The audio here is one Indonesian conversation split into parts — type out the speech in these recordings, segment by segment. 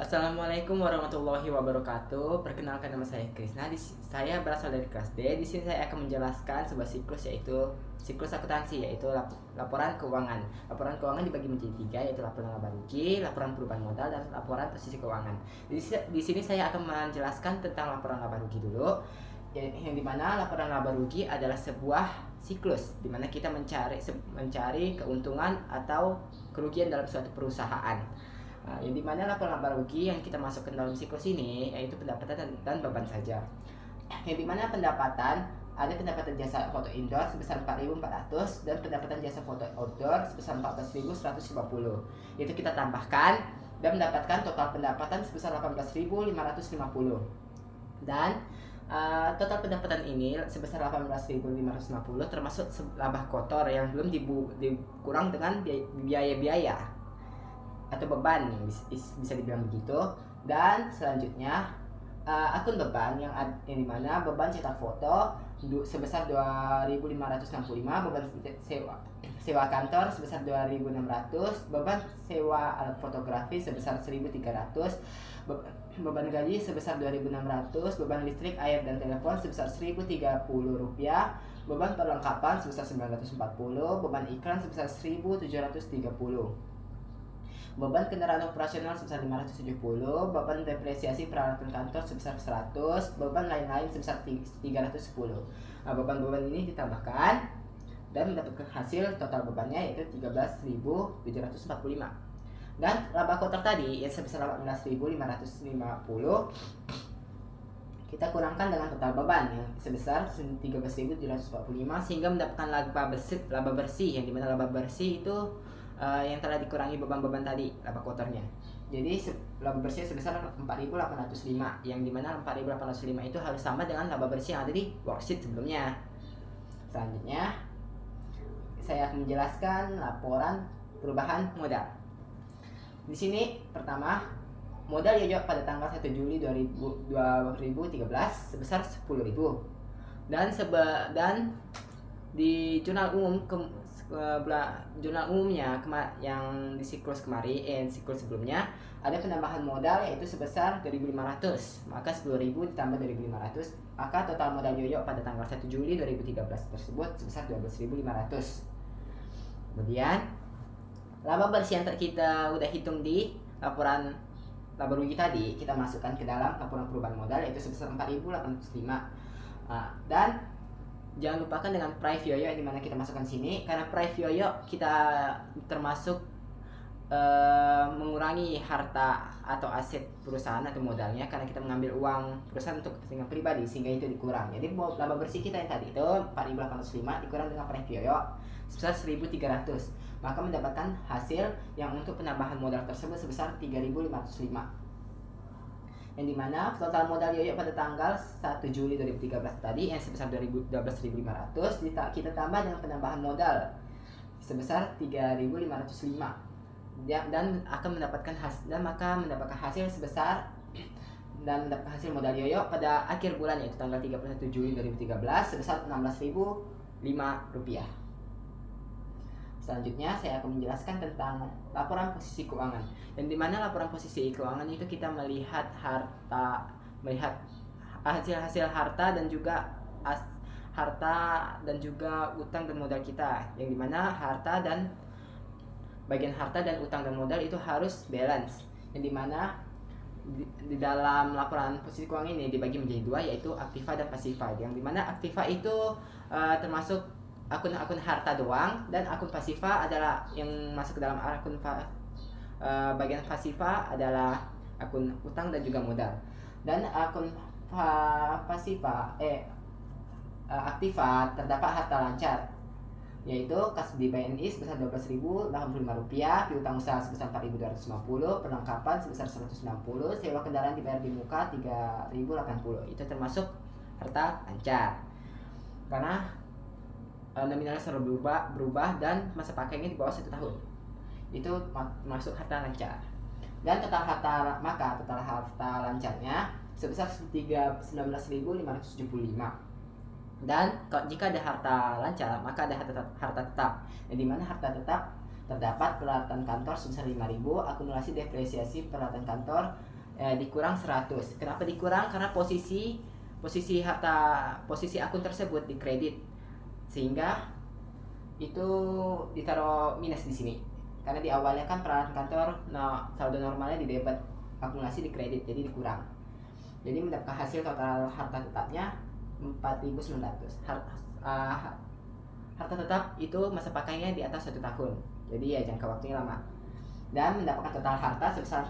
Assalamualaikum warahmatullahi wabarakatuh. Perkenalkan, nama saya Krisna. Saya berasal dari kelas D. Di sini saya akan menjelaskan sebuah siklus, yaitu siklus akuntansi, yaitu laporan keuangan. Laporan keuangan dibagi menjadi tiga, yaitu laporan laba rugi, laporan perubahan modal, dan laporan posisi keuangan. Di sini saya akan menjelaskan tentang laporan laba rugi dulu, yang dimana laporan laba rugi adalah sebuah siklus dimana kita mencari keuntungan atau kerugian dalam suatu perusahaan. Yang dimana laporan laba rugi yang kita masukkan dalam siklus ini yaitu pendapatan dan beban saja. Yang dimana ada pendapatan jasa foto indoor sebesar 4.400 dan pendapatan jasa foto outdoor sebesar 14.150. Itu kita tambahkan dan mendapatkan total pendapatan sebesar 18.550. Dan total pendapatan ini sebesar 18.550 termasuk laba kotor yang belum dikurang dengan biaya-biaya atau beban, bisa dibilang begitu. Dan selanjutnya akun beban yang dimana beban cetak foto sebesar 2.565, beban sewa kantor sebesar 2.600, beban sewa alat fotografi sebesar 1.300, beban gaji sebesar 2.600, beban listrik, air, dan telepon sebesar 1.030 rupiah, beban perlengkapan sebesar 940, beban iklan sebesar 1.730, beban kendaraan operasional sebesar 570, beban depresiasi peralatan kantor sebesar 100, beban lain-lain sebesar 310. Beban-beban ini ditambahkan dan mendapatkan hasil total bebannya yaitu 13.745. Dan laba kotor tadi yang sebesar 18.550 kita kurangkan dengan total beban yang sebesar 13.745 sehingga mendapatkan laba bersih, yang dimana laba bersih itu yang telah dikurangi beban-beban tadi, laba kotornya. Jadi laba bersih sebesar 4.805, yang dimana 4.805 itu harus sama dengan laba bersih yang ada di worksheet sebelumnya. Selanjutnya saya akan menjelaskan laporan perubahan modal. Di sini pertama, modal Yoyo pada tanggal 1 Juli 2013 sebesar 10.000. Dan di jurnal umum jurnal umumnya yang di siklus sebelumnya ada penambahan modal yaitu sebesar 2.500, maka 10.000 ditambah 2.500, maka total modal Yoyo pada tanggal 1 Juli 2013 tersebut sebesar 12.500. Kemudian laba bersih yang kita udah hitung di laporan laba rugi tadi kita masukkan ke dalam laporan perubahan modal yaitu sebesar 4.805. Dan jangan lupakan dengan price Yoyo yang dimana kita masukkan sini, karena price Yoyo kita termasuk mengurangi harta atau aset perusahaan atau modalnya, karena kita mengambil uang perusahaan untuk kepentingan pribadi sehingga itu dikurang. Jadi laba bersih kita yang tadi itu 4.805 dikurang dengan price Yoyo sebesar 1.300, maka mendapatkan hasil yang untuk penambahan modal tersebut sebesar 3.505, yang dimana total modal Yoyo pada tanggal 1 Juli 2013 tadi yang sebesar 12.500 kita tambah dengan penambahan modal sebesar 3.505, dan akan mendapatkan hasil sebesar dan mendapatkan hasil modal Yoyo pada akhir bulan yaitu tanggal 31 Juli 2013 sebesar 16.005 rupiah. Selanjutnya saya akan menjelaskan tentang laporan posisi keuangan, yang dimana laporan posisi keuangan itu kita melihat hasil harta dan juga utang dan modal kita, yang dimana bagian harta dan utang dan modal itu harus balance, yang dimana di dalam laporan posisi keuangan ini dibagi menjadi dua, yaitu aktiva dan pasifa, yang dimana aktiva itu termasuk akun-akun harta doang, dan akun pasifa adalah yang masuk ke dalam bagian pasifa adalah akun utang dan juga modal. Dan akun aktiva terdapat harta lancar, yaitu kas di BNI sebesar 12.085 rupiah, piutang usaha sebesar 4.250, perlengkapan sebesar 160, sewa kendaraan dibayar di muka 3.080. Itu termasuk harta lancar karena nominalnya selalu berubah dan masa pakainya di bawah 1 tahun. Itu masuk harta lancar. Dan total harta lancarnya sebesar 19.575. Dan jika ada harta lancar, maka ada harta tetap. Yang dimana harta tetap Terdapat peralatan kantor sebesar 5.000, akumulasi depresiasi peralatan kantor dikurang 100. Kenapa dikurang? Karena posisi akun tersebut di kredit, sehingga itu ditaruh minus di sini. Karena di awalnya kan peralatan kantor, saldo normalnya di debit, akumulasi di kredit, jadi dikurang. Jadi mendapatkan hasil total harta tetapnya 4.900. Harta tetap itu masa pakainya di atas 1 tahun, jadi ya jangka waktunya lama. Dan mendapatkan total harta sebesar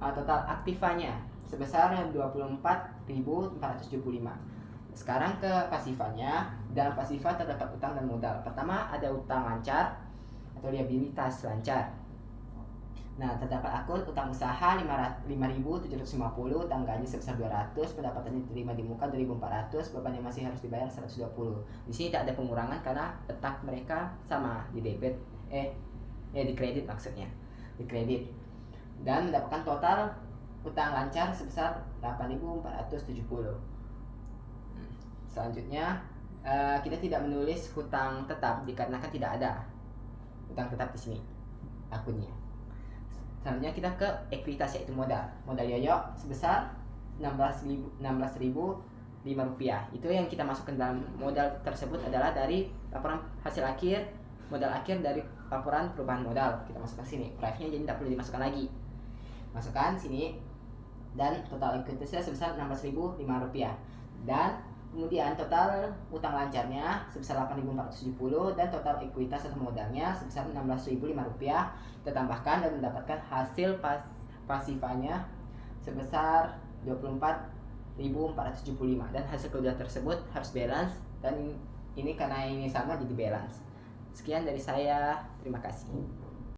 total aktifanya sebesar 24.475. Sekarang ke pasifanya. Dalam pasifa terdapat utang dan modal. Pertama ada utang lancar atau liabilitas lancar. Nah, terdapat akun utang usaha 5.750, utang gaji sebesar 200, pendapatan diterima di muka 2.400, beban yang masih harus dibayar 120. Di sini tak ada pengurangan karena letak mereka sama di debit, di kredit maksudnya, di kredit. Dan mendapatkan total utang lancar sebesar 8.470. Selanjutnya kita tidak menulis hutang tetap dikarenakan tidak ada hutang tetap di sini akunnya. Selanjutnya kita ke ekuitas, yaitu modal yoyo sebesar 16.005 rupiah. Itu yang kita masukkan dalam modal tersebut adalah dari laporan hasil akhir, modal akhir dari laporan perubahan modal. Kita masukkan sini, price-nya jadi tidak perlu dimasukkan lagi. Masukkan sini, dan total ekuitasnya sebesar 16.005 rupiah. Dan kemudian total utang lancarnya sebesar 8.470 dan total ekuitas atau modalnya sebesar 16.005 rupiah. Kita tambahkan dan mendapatkan hasil pasifanya sebesar 24.475, dan hasil kedua tersebut harus balance, dan ini karena ini sama jadi balance. Sekian dari saya, terima kasih.